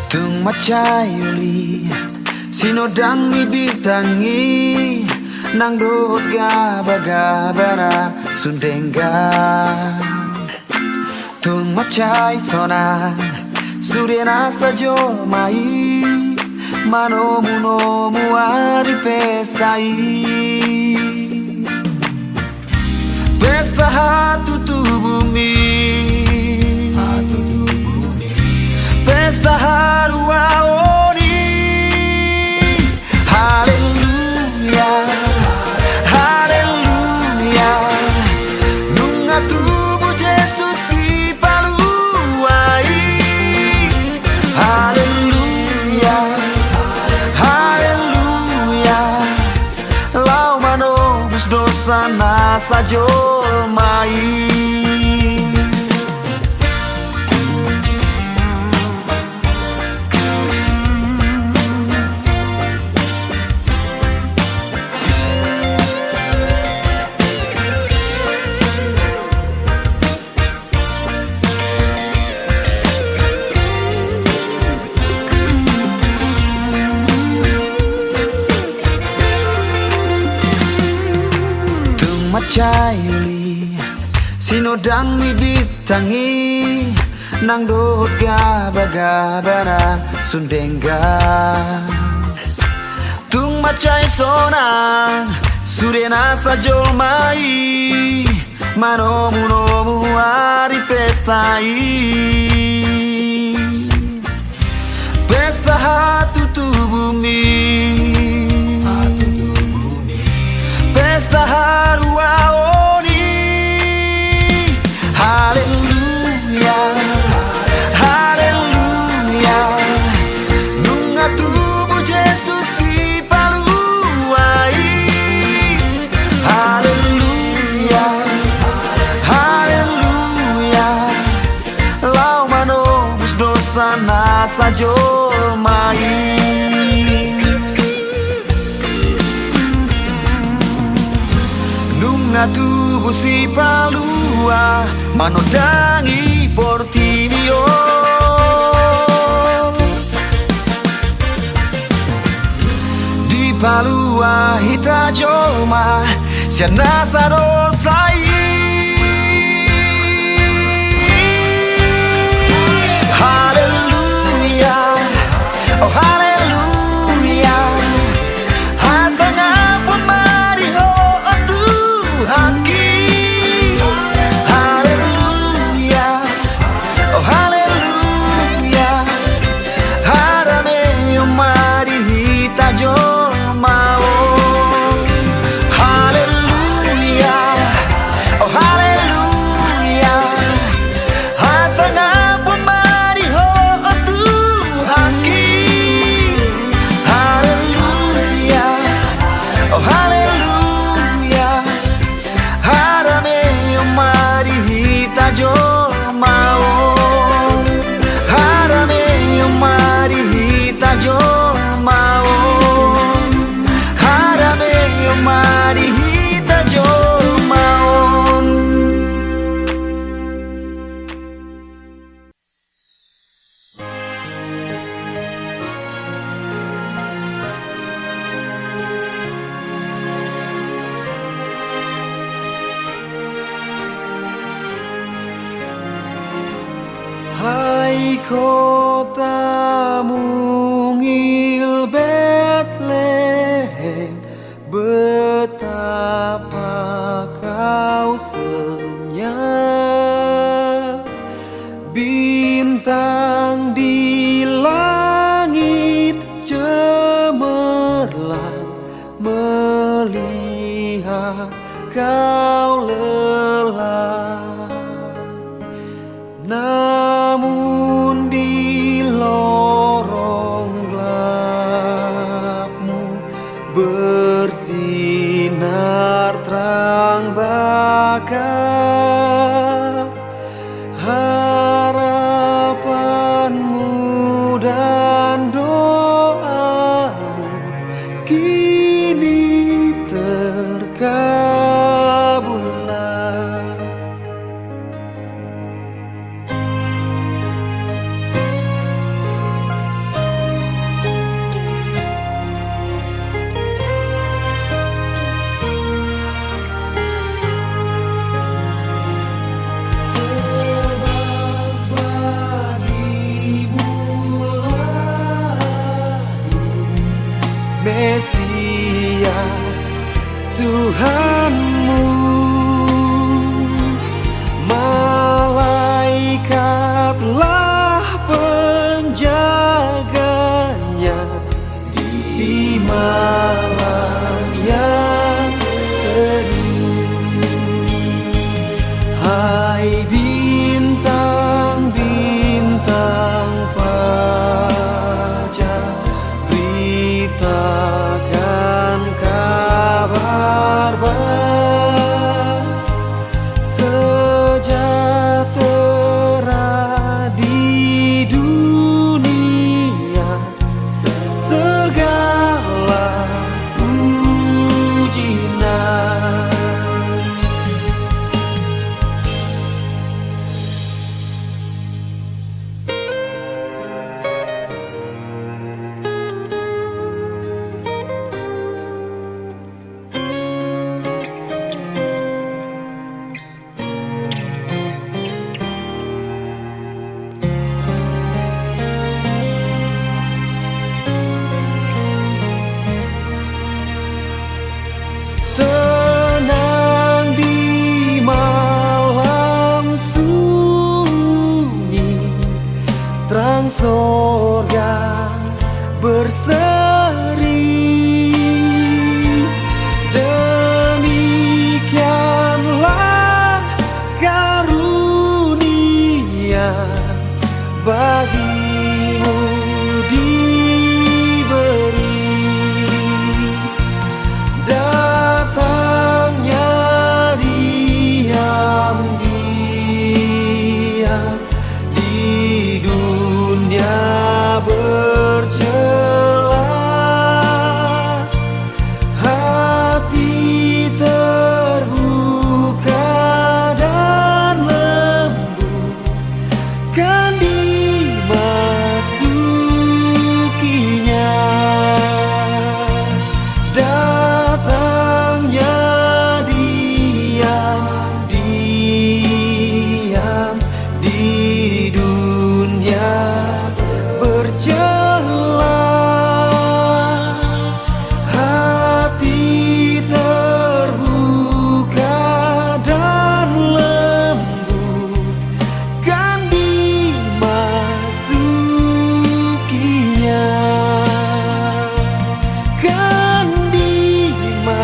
Tung macayuli sinodang ibitangi nang doot gaba-gabara sundengga. Tung macay sona surya nasa jomai manomu ari pestai. Pesta hatu bumi, pesta haruaoni. Haleluya, haleluya. Nunga tubuh Yesus si paluai. Haleluya, haleluya. Lau manobus dosa nasa jomai. Macayuli sinodang ibitangi nang doot gaba-gabara sundengga. Tung macay sonang surya nasa jolmai manomu ari pestai. Pesta hatu bumi, pesta haruaoni. Haleluya, haleluya. Nunga tubuh Yesus si paluai. Haleluya, haleluya. Lau manobus dosa nasa jomai. Tubuh si palua manodangi portivio. Di palua hita joma siana sadosai. Haleluya, oh haleluya. Hasanga pun mariho haki. Haleluya, oh haleluya. Harame mari hita jomao. Haleluya, oh haleluya. Hasanga pun mari ho tu haki. Haleluya, oh haleluya. Harame mari hita jomao. Harame mari hita jomao. Harame mari hita jomao. Hai kota mungil Betlehem, betapa kau senyap. Bintang di langit cemerlang melihat kau lelah. Namun di lorong gelapmu bersinar terang bakar. Harapanmu dan doamu kini terkabullah. sorga berseri. Demikianlah karunia bagimu diberi. Datangnya diam-diam di dunia bercela. Hati terbuka dan lembut kan dimasukinya. Datangnya diam-diam di dunia bercela. Hati terbuka dan lembut kan dimasukinya. Kan dimasukinya.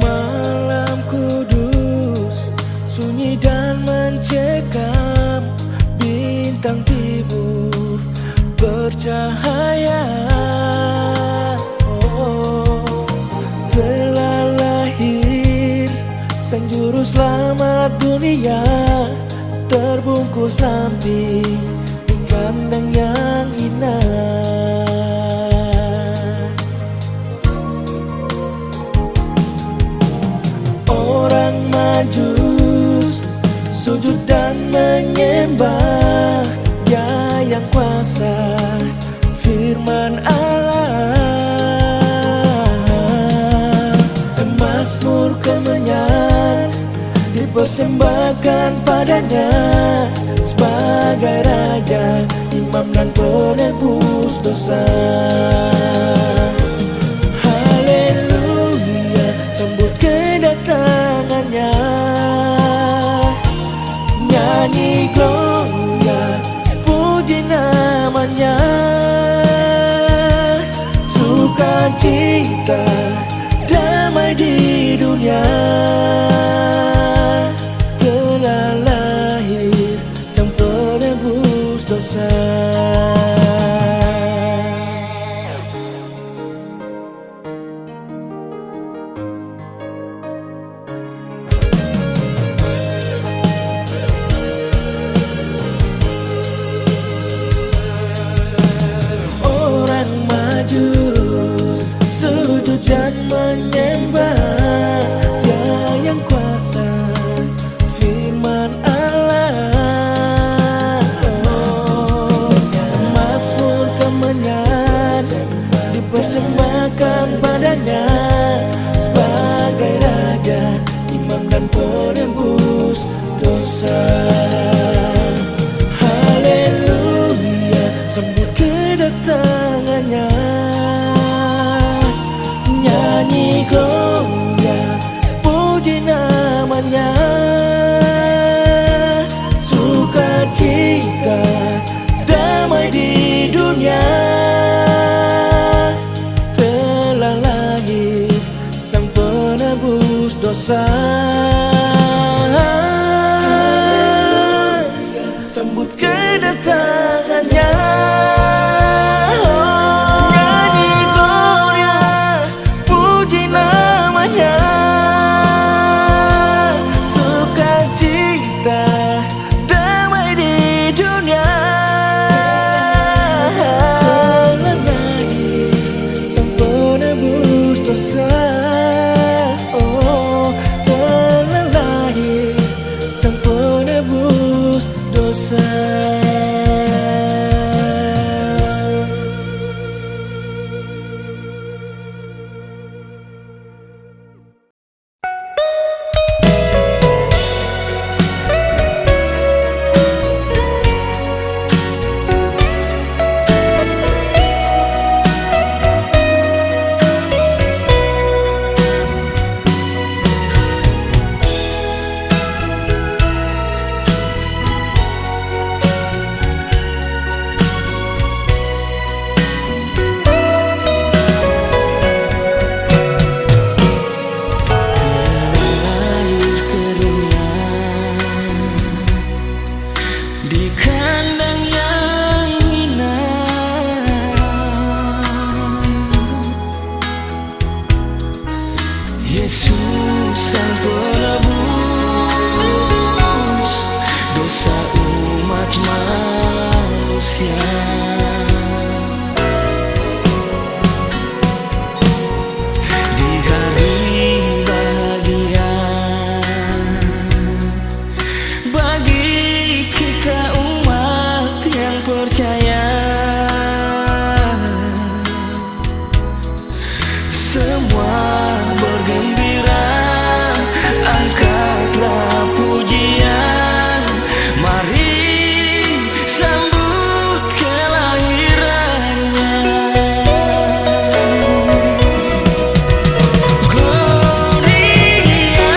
Malam kudus, sunyi dan mencekam, bintang timur bercahaya. Oh, telah lahir sang juru selamat dunia, terbungkus lamping di kandang yang indah. Orang majus sujud dan menyembah Dia yang kuasa firman Allah. Mazmur kemenyan dipersembahkan padanya sebagai raja, imam dan penebus dosa. Haleluya, sambut kedatangannya. Nyanyi gloria, puji namanya. Sukacita, damai di dunia. Telah lahir sang penebus dosa. Orang majus sujud dan menyembah Dia yang kuasa firman Allah. Mazmur kemenyan dipersembahkan padanya sebagai raja, imam dan penebus dosa. Haleluya, sambut kedatangannya. Nyanyi gloria, puji namanya. Sukacita, damai di dunia. Telah lahir sang penebus dosa. Sambut kedatangannya. Nyanyi gloria, puji namanya. Sukacita, damai di dunia. Telah lahir sang penebus dosa. Oh, semua bergembira, angkatlah pujian, mari sambut kelahirannya. Gloria,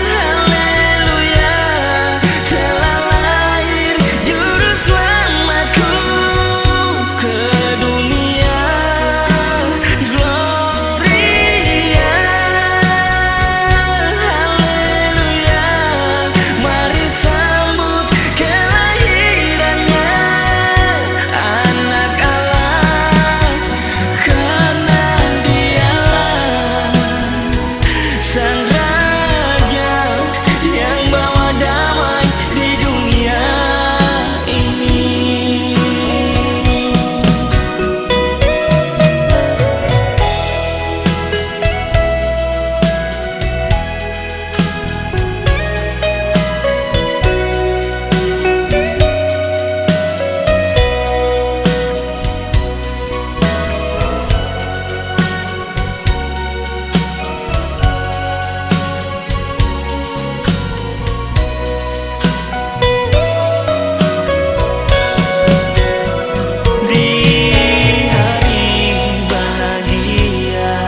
haleluya, telah lahir juru selamatku ke dunia. Gloria, haleluya, mari sambut kelahirannya. Anak Allah, karena Dialah Sang Raja yang bawa damai di dunia ini. Di hari bahagia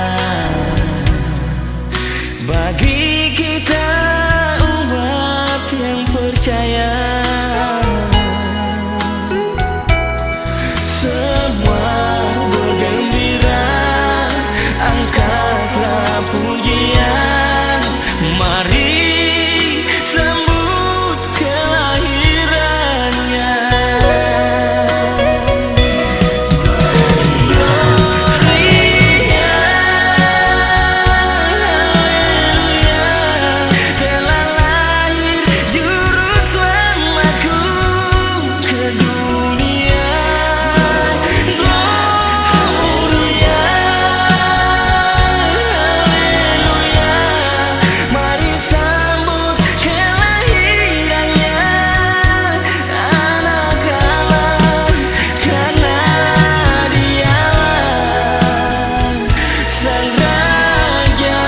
bagi kita umat yang percaya, semua bergembira, angkatlah pujian, mari sambut kelahirannya. Gloria, haleluya, telah lahir juru selamatku ke dunia. Gloria, haleluya, mari sambut kelahirannya. Anak Allah, karena Dialah Sang Raja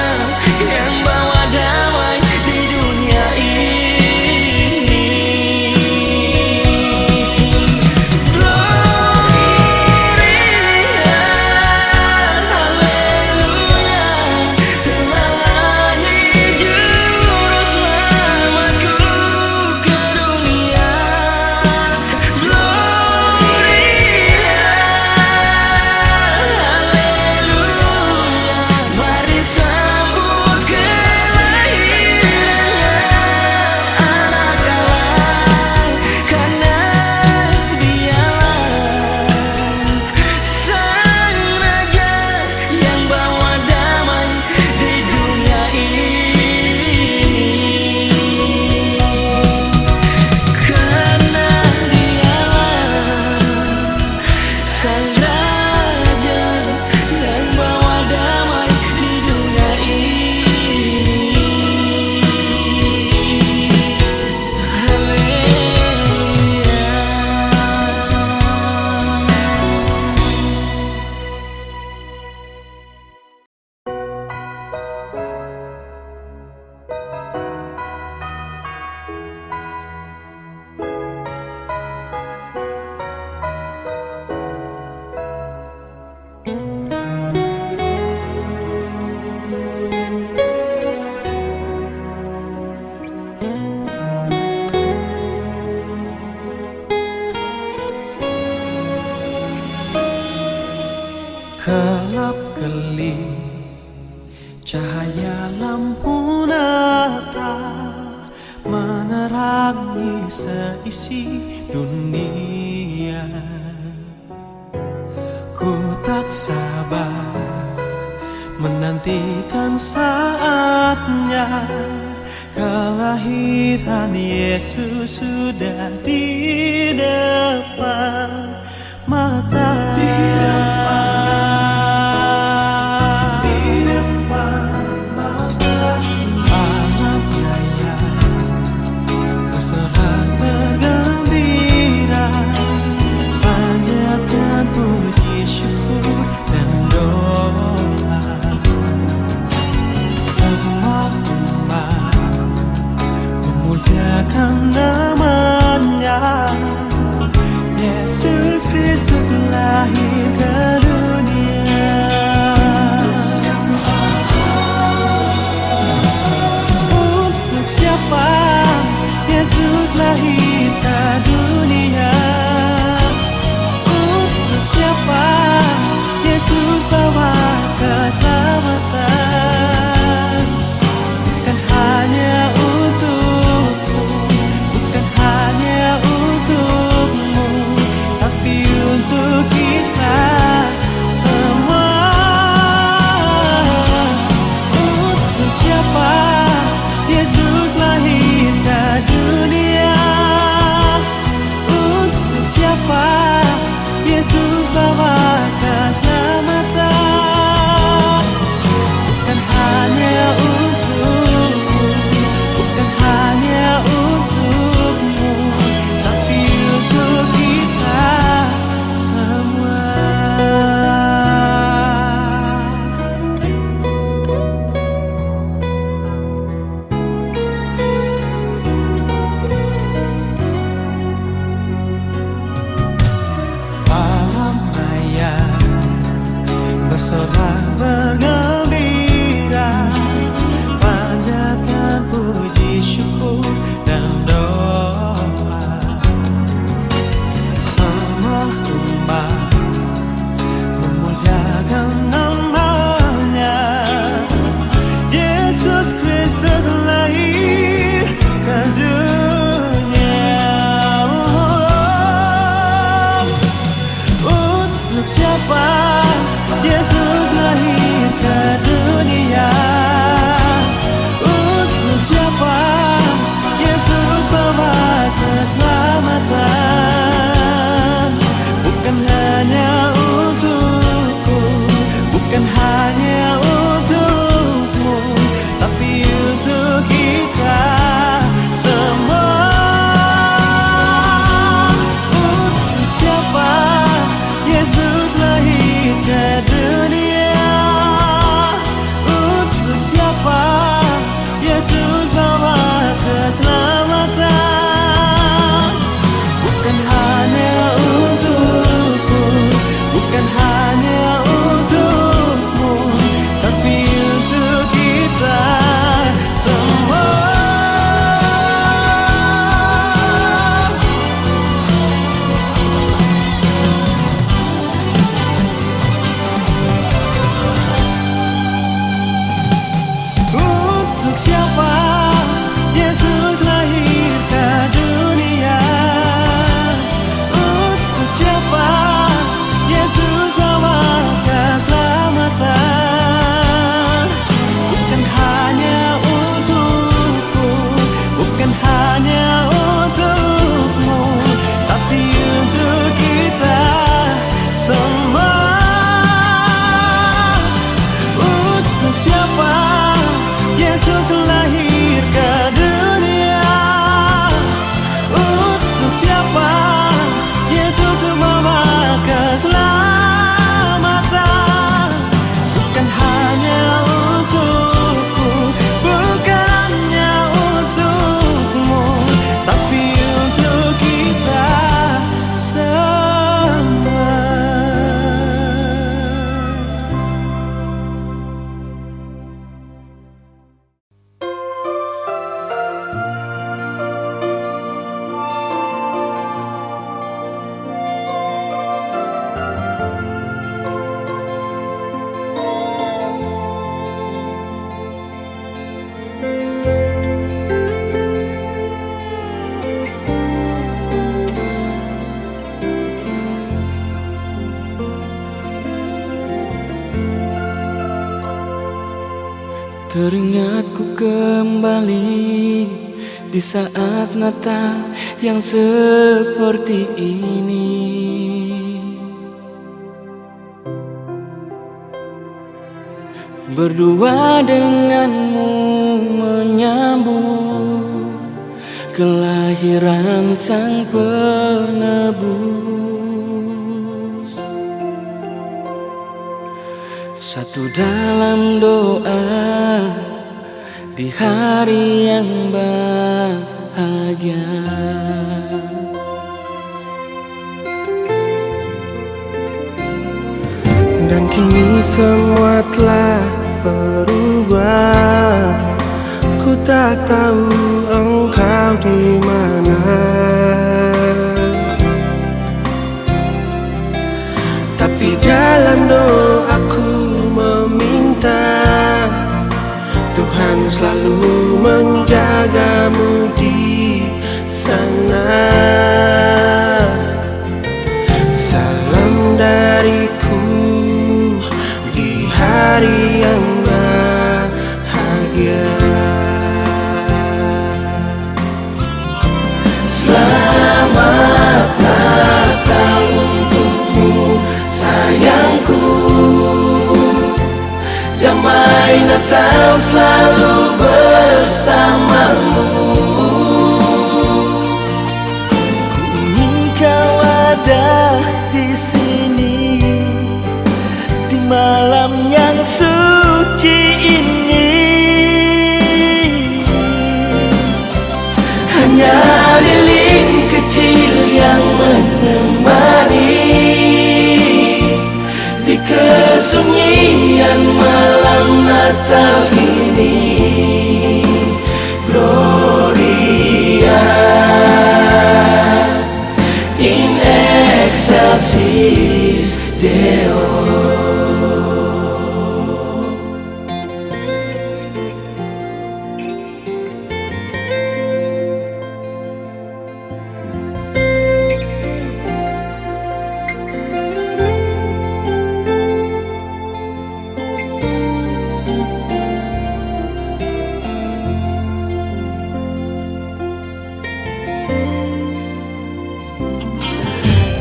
yang bawa damai di dunia ini. Gloria, haleluya, telah lahir juru selamatku ke dunia. Gloria, haleluya, mari sambut kelahirannya. Anak Allah, karena Dialah Sang Raja yang bawa damai di dunia ini. Karena Dialah Sang Raja yang bawa damai di dunia ini. Kelap kelip cahaya lampu Natal menerangi seisi dunia. Ku tak sabar menantikan saatnya, kelahiran Yesus sudah di depan mata. Puji syukur dan doa Yesus lahir ke dunia? Untuk siapa Yesus bawa keselamatan? Bukan hanya untukku, bukan hanya untukmu, tapi untuk kita semua. Untuk siapa Yesus lahir ke dunia? Untuk siapa Yesus bawa keselamatan? Bukan hanya untukku, bukan hanya untukmu, tapi untuk kita semua. Untuk siapa Yesus lahir ke dunia? Untuk siapa Yesus bawa keselamatan? Bukan hanya untukku, bukan hanya untukmu, tapi untuk kita semua. Untuk siapa Yesus lahir ke dunia? Untuk siapa Yesus membawa keselamatan? Bukan hanya untukku, bukan hanya untukmu, tapi untuk kita semua. Teringatku kembali di saat Natal yang seperti ini. Berdua denganmu menyambut kelahiran Sang Penebus. Satu dalam doa di hari yang bahagia. Dan kini semua telah berubah. Ku tak tahu engkau di mana, tapi dalam doaku meminta Tuhan selalu menjagamu di sana. Salam dariku di hari yang bahagia. Selamat Natal untukmu sayangku. Damai Natal selalu bersamamu. Ku ingin kau ada di sini di malam yang suci ini. Hanya lilin kecil yang menemani di kesunyian malam Natal ini. Gloria in excelsis Deo.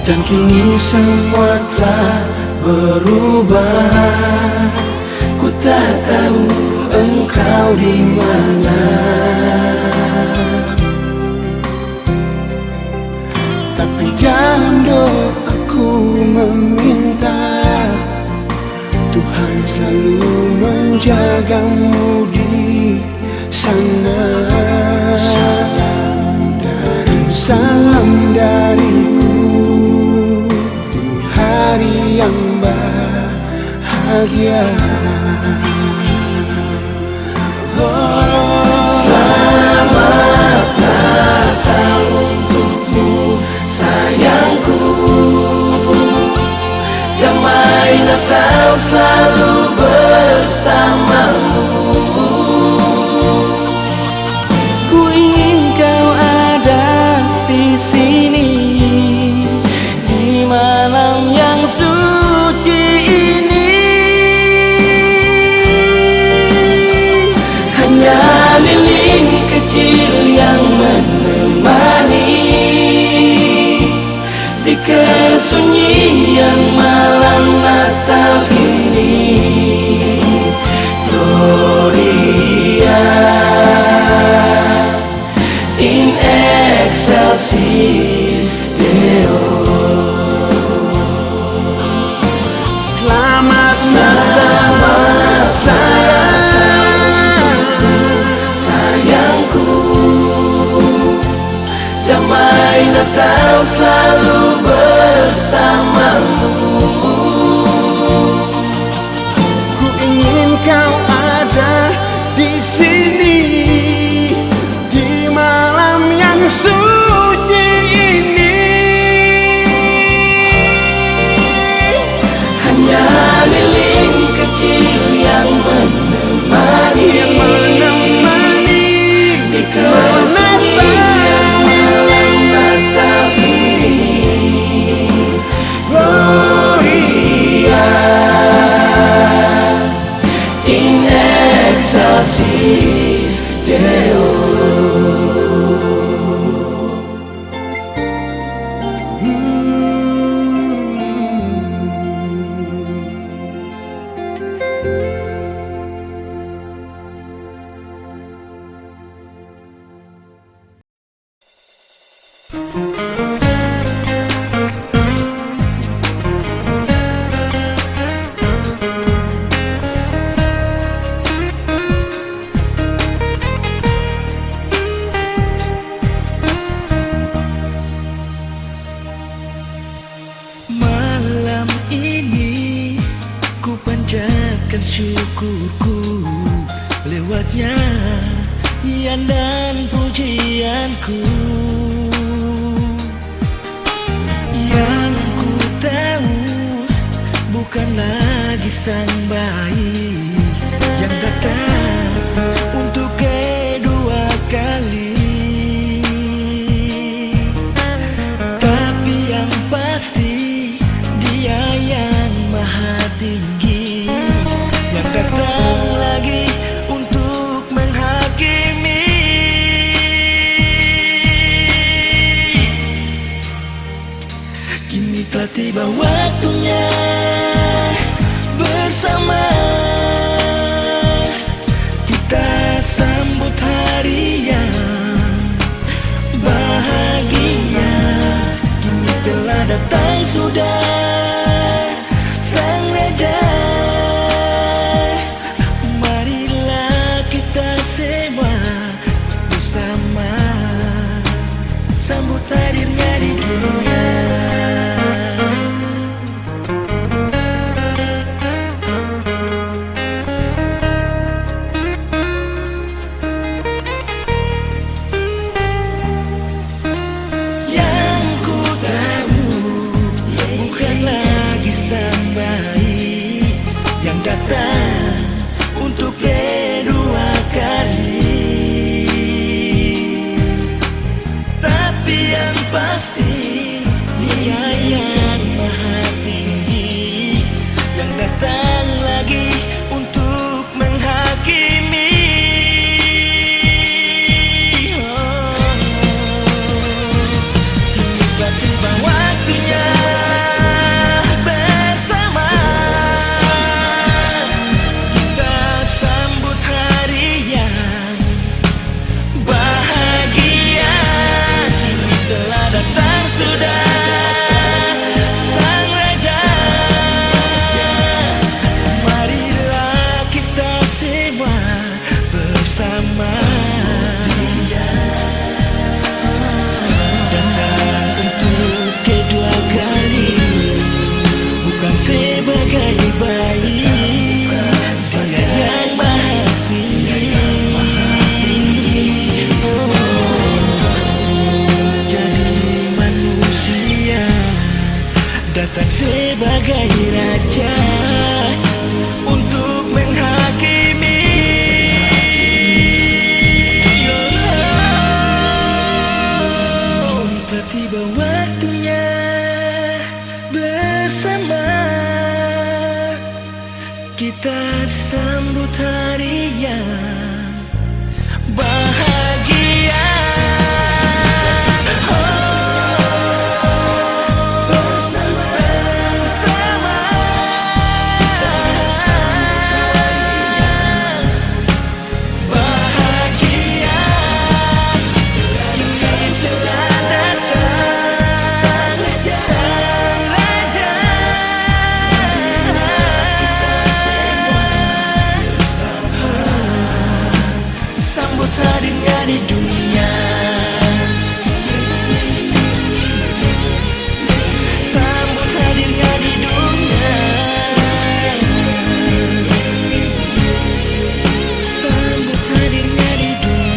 dan kini semua telah berubah. Ku tak tahu engkau di mana, tapi dalam doaku meminta Tuhan selalu menjagamu di sana. Salam dariku di hari yang bahagia. Selamat Natal untukmu sayangku, damai Natal selalu bersamamu. Ku ingin kau ada di sini di malam yang suci ini. Hanya lilin kecil yang menemani di kesunyian malam Natal ini. Gloria in excelsis Deo. Selamat Natal sayangku, damai Natal selalu bersamamu. Ku ingin kau ada di sini di malam yang suci ini. Hanya lilin kecil yang menemani di kesunyian malam Natal ini. Gloria in excelsis Deo. Malam ini ku panjatkan syukurku lewatnya nyanyian dan pujianku. Yang ku tahu bukan lagi sang bayi yang datang untuk kedua kali, tapi yang pasti Dia yang maha tinggi yang datang lagi untuk menghakimi. Kini telah tiba waktunya bersama kita sambut hari yang bahagia. Kini telah datang sudah Sang Raja. Marilah kita semua bersama sambut hadirnya di dunia. Yang ku tahu bukan lagi sang bayi yang datang untuk kedua kali, tapi yang pasti Dia yang maha tinggi yang datang lagi untuk menghakimi. Kini tiba-tiba waktunya kita sambut hari yang bahagia. Hadirnya di dunia, sambut hadirnya di dunia, sambut hadirnya di dunia.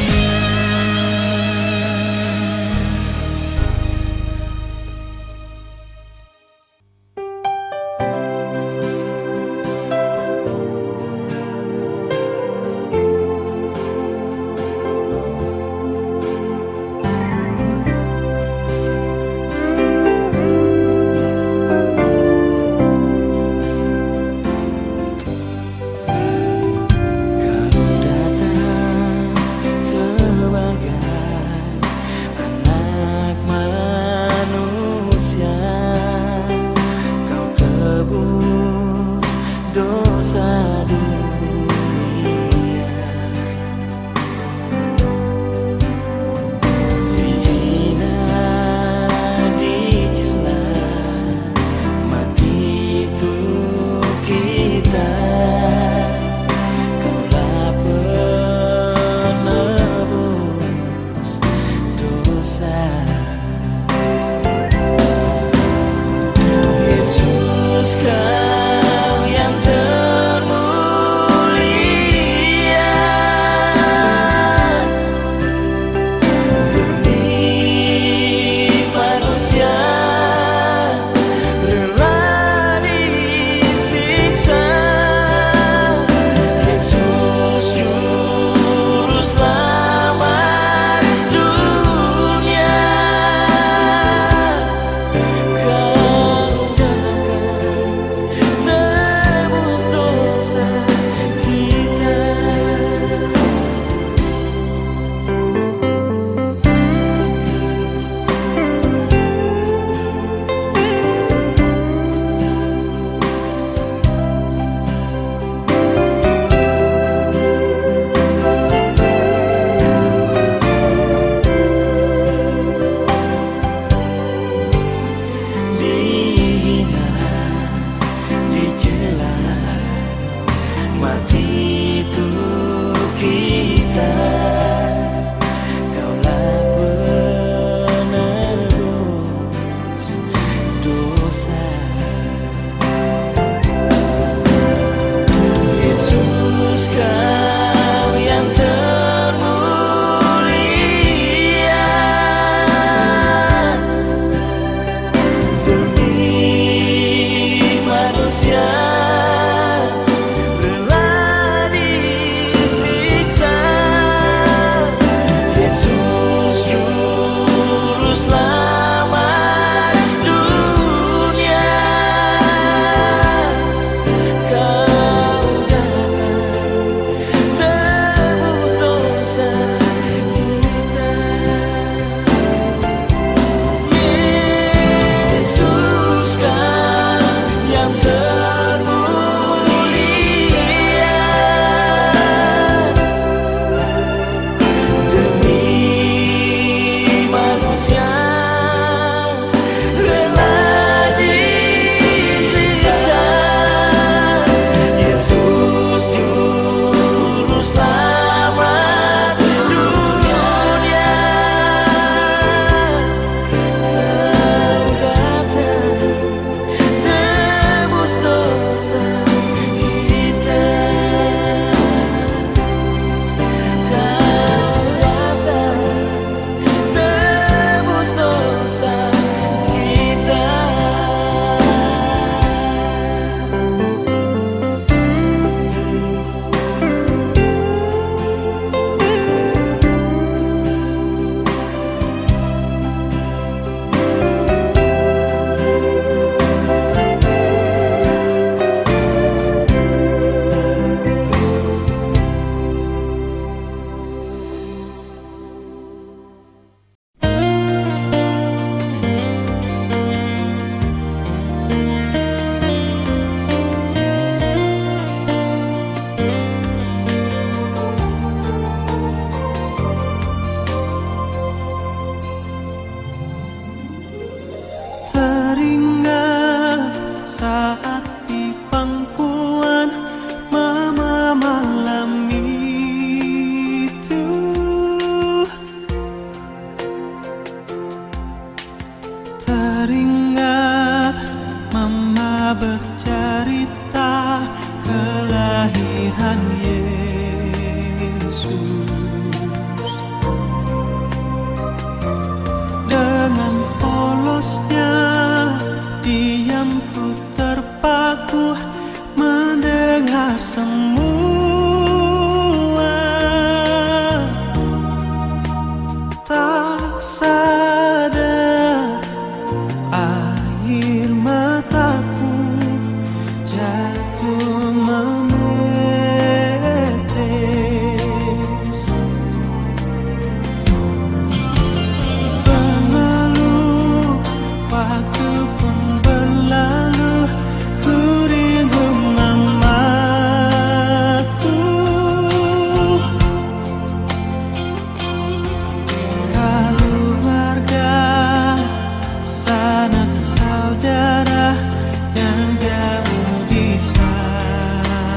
Tuhan Yesus. Dengan polosnya diamku terpaku mendengar semua, tak sadar air mataku jatuh menetes. Berlalu, waktu pun berlalu, ku rindu mamaku. Keluarga, sanak saudara yang jauh di sana.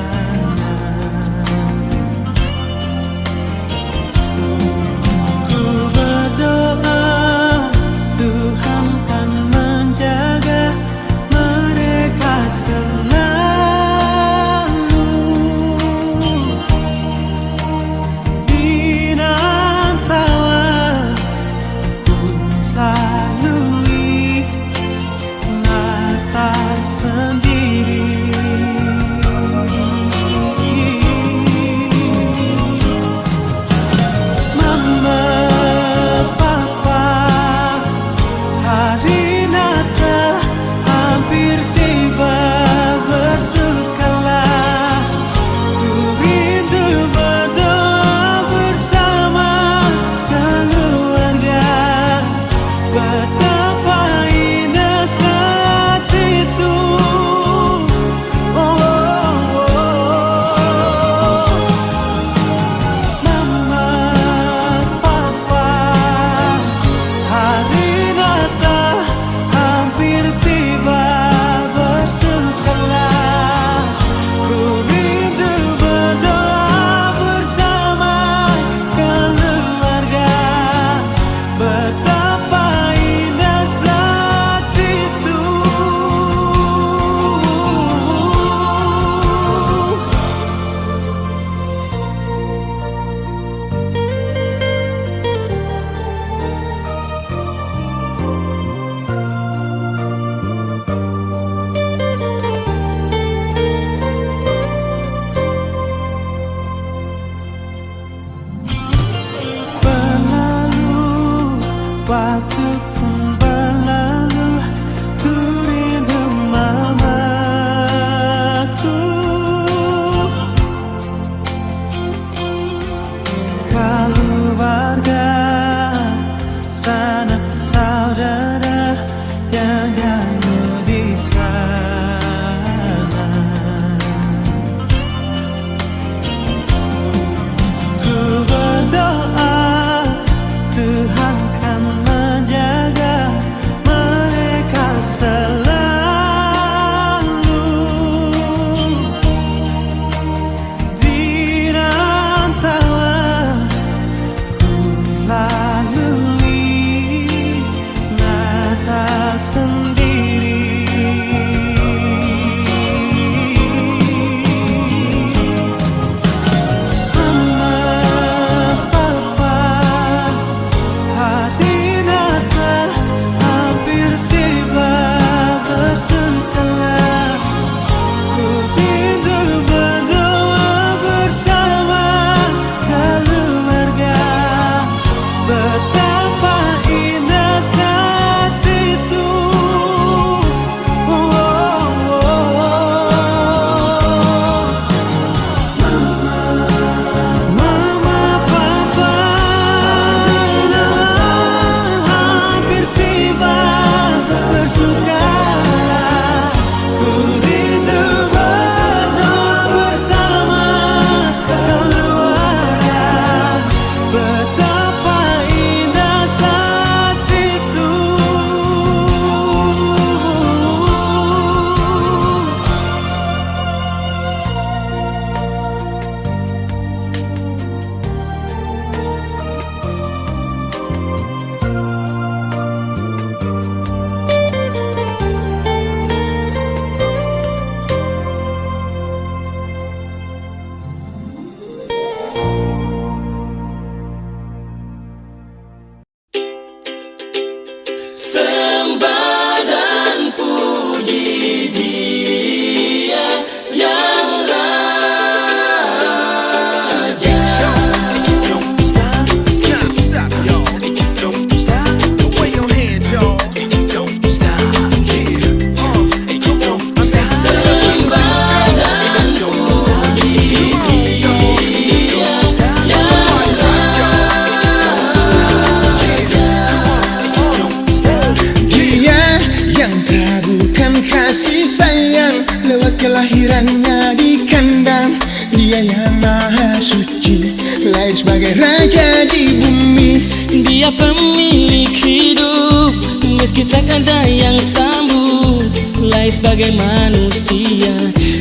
Dia yang maha suci, lahir sebagai raja di bumi. Dia pemilik hidup, meski tak ada yang sambut. Lahir sebagai manusia,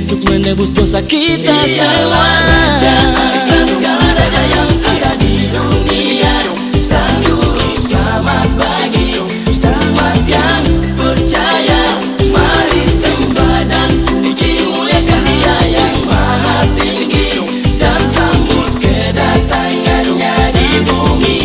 untuk menebus dosa kita semua. Raja atas segala raja yang ada di dunia. Sang Juru Selamat bagi selamat yang percaya. Mari sembah dan puji muliakan Dia yang maha tinggi, dan sambut kedatangannya di bumi.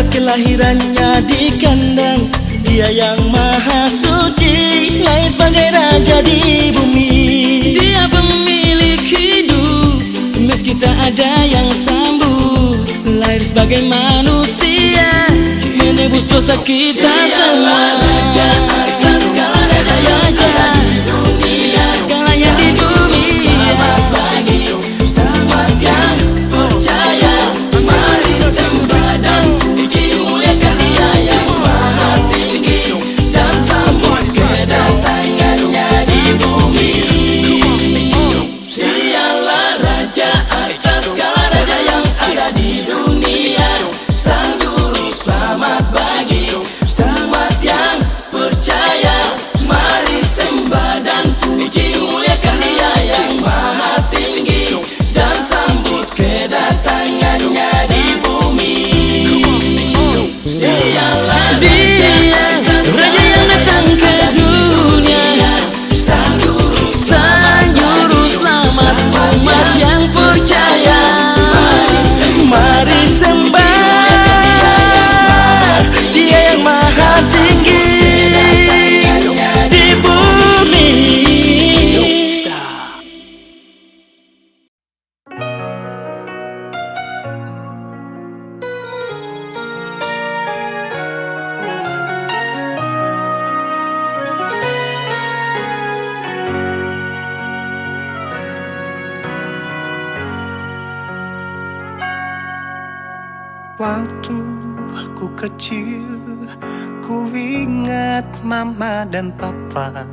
Kelahirannya di kandang. Dia yang maha suci, lahir sebagai raja di bumi. Dia pemilik hidup, meski tak ada yang sambut. Lahir sebagai manusia, menebus dosa kita semua. Raja atas segala raja di dunia, segala yang di bumi. Selamat bagi selamat yang percaya. Mari sembah dan Waktu ku kecil, ku ingat mama dan papa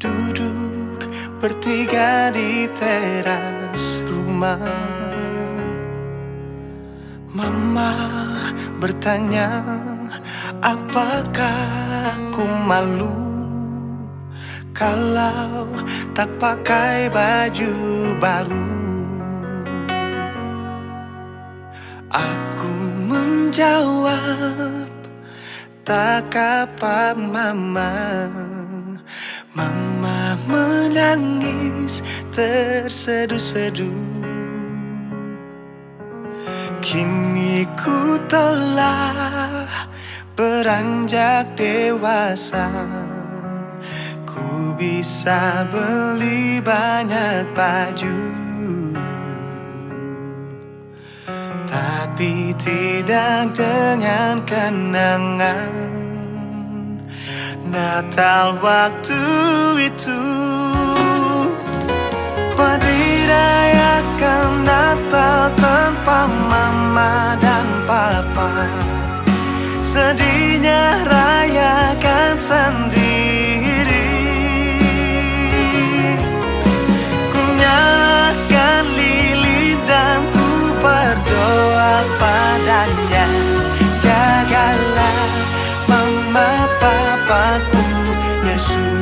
duduk bertiga di teras rumah. Mama bertanya, apakah ku malu kalau tak pakai baju baru? Aku menjawab, tak apa mama. Mama menangis terseduh-seduh. Kini ku telah beranjak dewasa, ku bisa beli banyak baju, tapi tidak dengan kenangan Natal waktu itu. Dirayakan Natal tanpa mama dan papa, sedihnya rayakan sendiri. Ku nyalakan lilin dan ku berdoa padanya, jagalah mama papaku Yesus.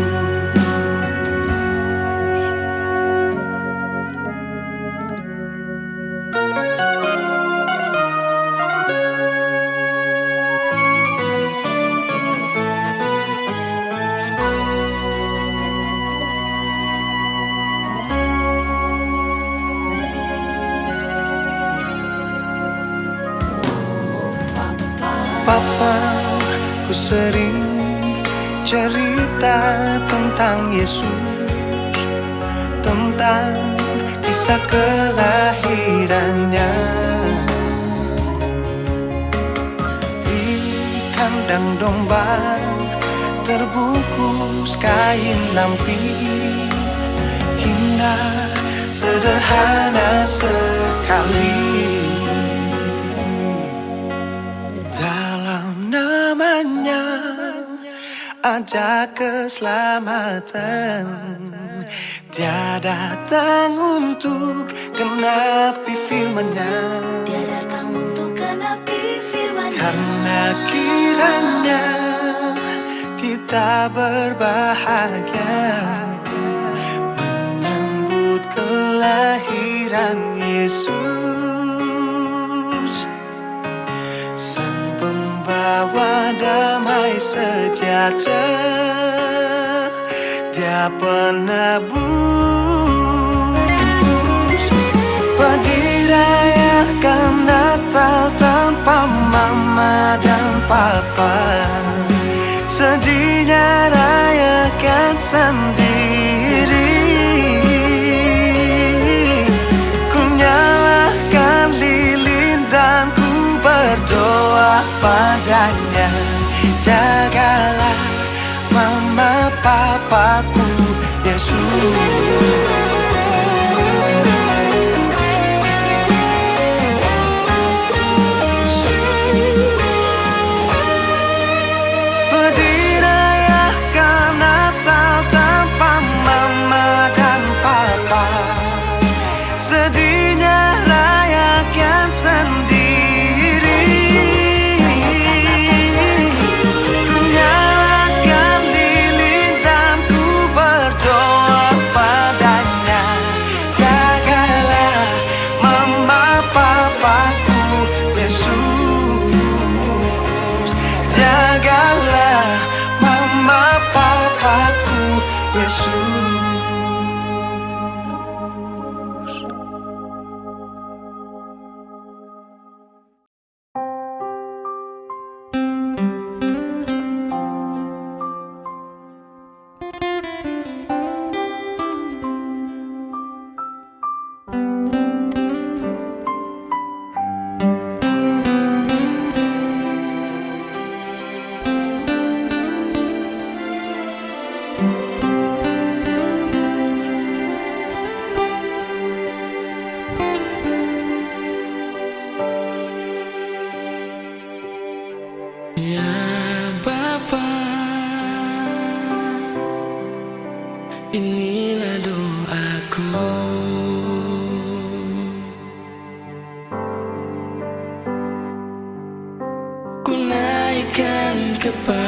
Papa, ku sering cerita tentang Yesus, tentang kisah kelahirannya. kandang domba terbungkus kain lampin, indah sederhana sekali. Dalam namanya ada keselamatan, dia datang untuk genapi firman-Nya. Dia datang untuk genapi firman-Nya. Karena kiranya kita berbahagia menyambut kelahiran Yesus, Sang Pembawa damai sejahtera. Dia penebus, dirayakan Natal tanpa mama dan papa. Sedihnya rayakan sendiri. Ku nyalakan lilin dan ku berdoa padanya. Jagalah mama papaku Yesus. Sedihnya rayakan sendiri. Ku nyalakan lilin dan ku berdoa padanya. Jagalah mama papaku Yesus. Jagalah mama papaku Yesus. Inilah doaku, ku naikkan kepadamu,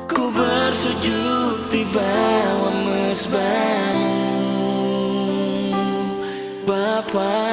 ku bersujud di bawah mesbahmu, Bapa.